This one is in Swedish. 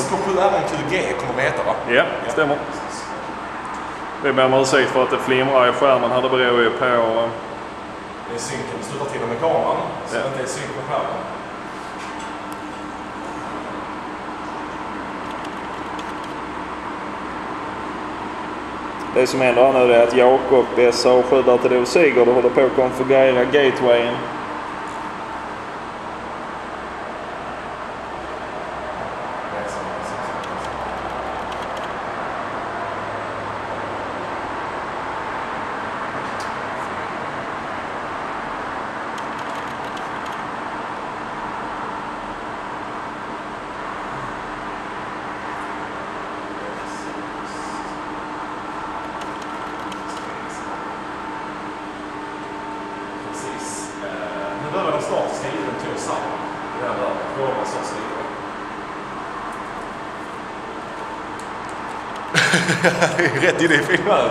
2.7R-QG kommer vi heta, va? Ja, det stämmer. Vi ber om ursäkt för att det flimrar i skärmen här, det beror ju på... Det är synken, det slutar till med kameran, så det inte är synk på skärmen. Det som händer här nu är att Jakob SA7 Bertil Sigurd håller på att konfigurera gatewayen. Nu behöver den snart skriva en tur samman. Det här där, frågan som skriver. Rätt inne i filmen.